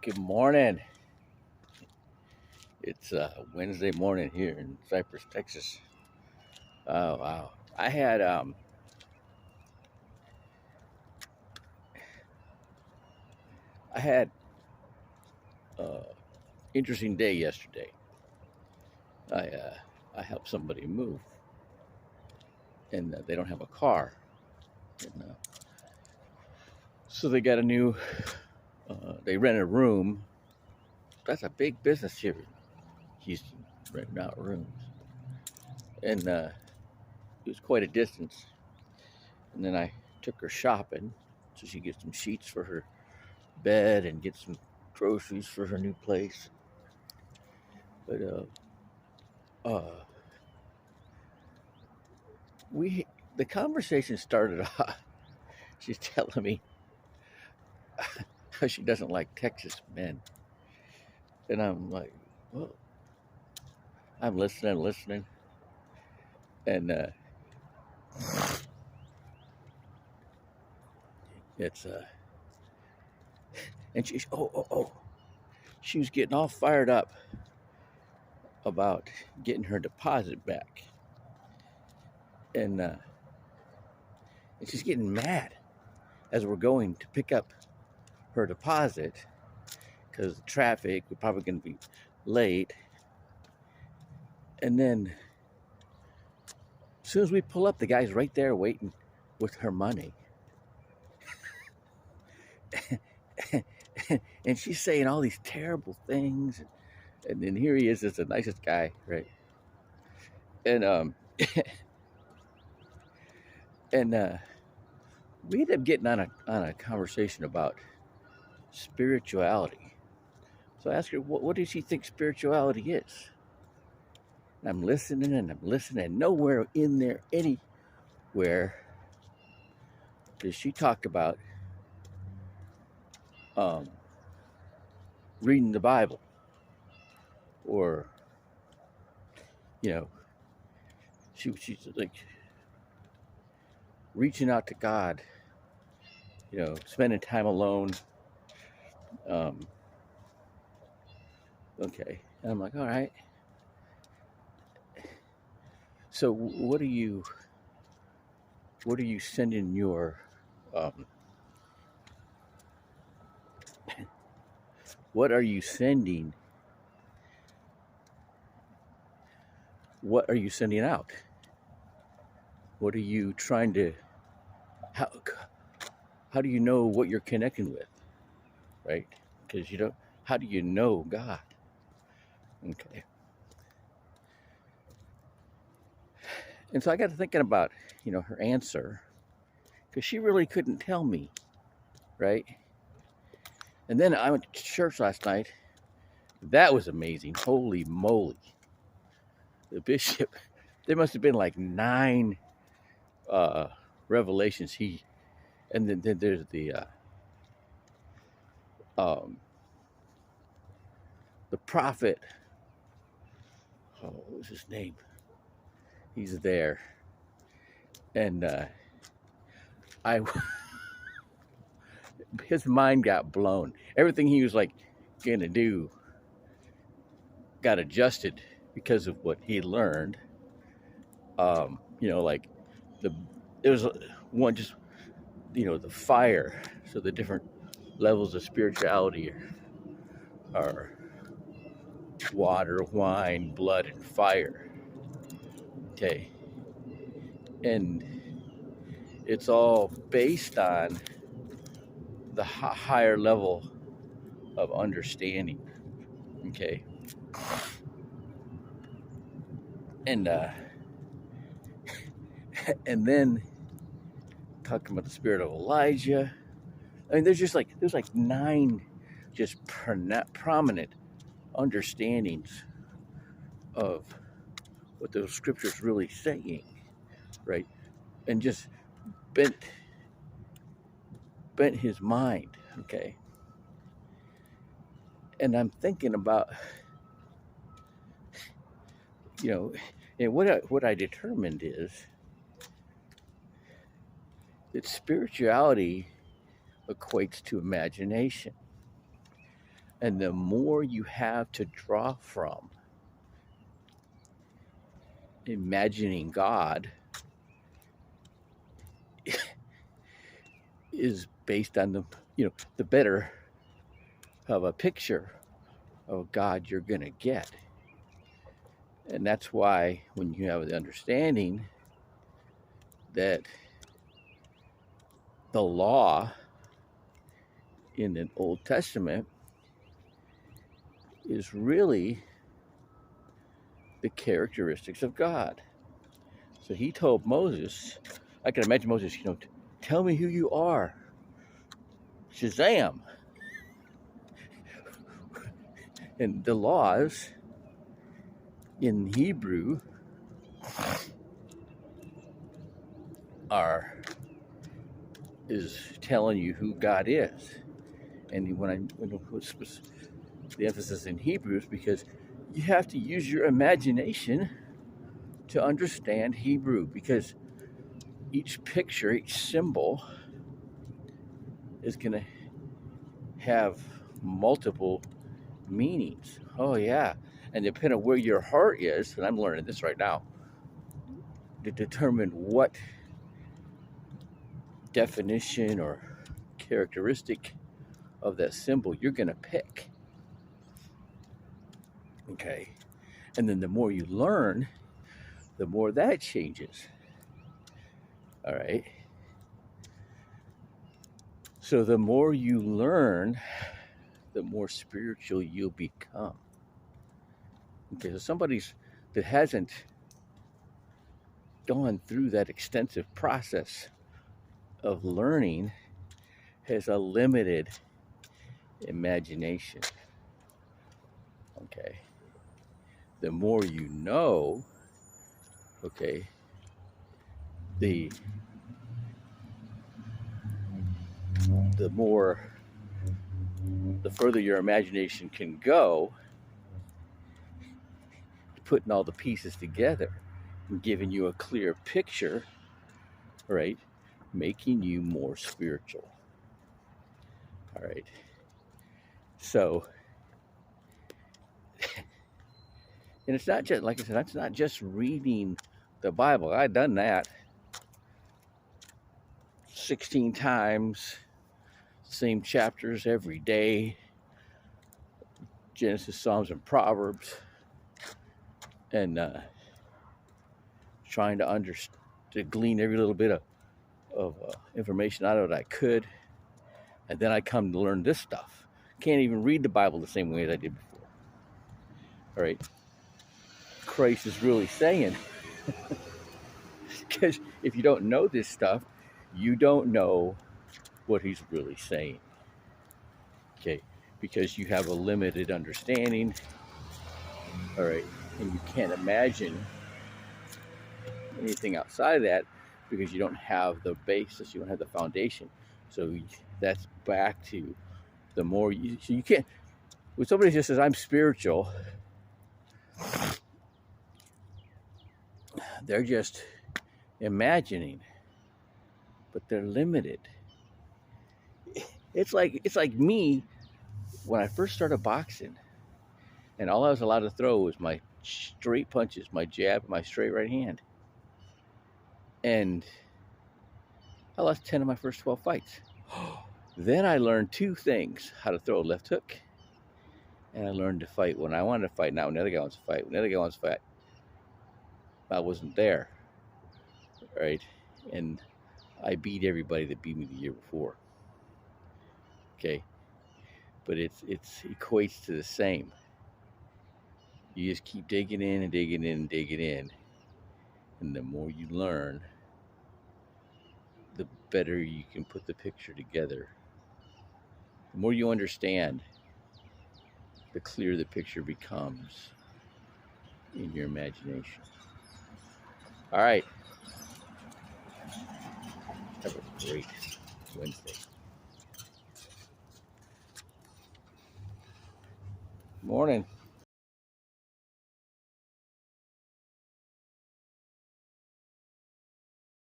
Good morning. It's Wednesday morning here in Cypress, Texas. Oh wow! I had interesting day yesterday. I uh, I helped somebody move, and they don't have a car, and so they got a new. They rent a room. That's a big business here in Houston, renting out rooms, and it was quite a distance. And then I took her shopping, so she gets some sheets for her bed and get some groceries for her new place. But uh, we the conversation started off. She's telling me how she doesn't like Texas men, and I'm like, well, I'm listening, and it's and she's she was getting all fired up about getting her deposit back, and and she's getting mad as we're going to pick up her deposit because the traffic, we're probably going to be late, and then as soon as we pull up, the guy's right there waiting with her money. And she's saying all these terrible things. And then here he is, as the nicest guy, right? And and we ended up getting on a conversation about spirituality. So I asked her, what does she think spirituality is? And I'm listening and I'm listening, and nowhere in there, anywhere, does she talk about um, reading the Bible or, you know, she's like reaching out to God, spending time alone. Um, okay, and I'm like, all right. So what are you sending your um, what are you sending? What are you sending out? What are you trying to? How how do you know what you're connecting with, right? Because you don't. How do you know God? Okay, and so I got to thinking about her answer because she really couldn't tell me, right? And then I went to church last night. That was amazing. Holy moly! The bishop. There must have been like 9 uh, revelations. And then there's um, the prophet. Oh, what was his name? He's there, and I his mind got blown. Everything he was like gonna do got adjusted because of what he learned. Like the there was one just the fire. So the different levels of spirituality are water, wine, blood, and fire. Okay, and it's all based on the higher level of understanding. Okay, and and then talking about the spirit of Elijah. I mean, there's like 9 just prominent understandings of what those scriptures really saying, right? And just bent bent his mind. Okay, and I'm thinking about you know, and what I determined is that spirituality equates to imagination. And the more you have to draw from imagining God is based on the better of a picture of God you're going to get. And that's why when you have the understanding that the law in the Old Testament is really the characteristics of God. So he told Moses, I can imagine Moses, tell me who you are. Shazam. And the laws in Hebrew is telling you who God is. And when the emphasis in Hebrew is because you have to use your imagination to understand Hebrew, because each picture, each symbol is going to have multiple meanings. Oh yeah. And depending on where your heart is, and I'm learning this right now, to determine what definition or characteristic of that symbol you're going to pick. Okay. And then the more you learn, the more that changes. All right. So the more you learn, the more spiritual you'll become. Okay. So somebody that hasn't gone through that extensive process of learning has a limited imagination. Okay. The more you know, okay, the further your imagination can go, putting all the pieces together and giving you a clear picture, right? Making you more spiritual. All right. So, and it's not just, like I said, it's not just reading the Bible. I've done that 16 times, same chapters every day, Genesis, Psalms, and Proverbs, and trying to glean every little bit of information out of it I could. And then I come to learn this stuff. Can't even read the Bible the same way as I did before. All right. Christ is really saying, because if you don't know this stuff, you don't know what he's really saying. Okay. Because you have a limited understanding. All right. And you can't imagine anything outside of that because you don't have the basis, you don't have the foundation. So that's back to the more you can't, when somebody just says, I'm spiritual, they're just imagining, but they're limited. It's like me when I first started boxing, and all I was allowed to throw was my straight punches, my jab, my straight right hand. And I lost 10 of my first 12 fights. Then I learned two things: how to throw a left hook, and I learned to fight when I wanted to fight, not when the other guy wants to fight. When the other guy wants to fight, I wasn't there, right? And I beat everybody that beat me the year before. Okay, but it equates to the same. You just keep digging in and digging in and digging in, and the more you learn, the better you can put the picture together. The more you understand, the clearer the picture becomes in your imagination. All right. Have a great Wednesday. Morning.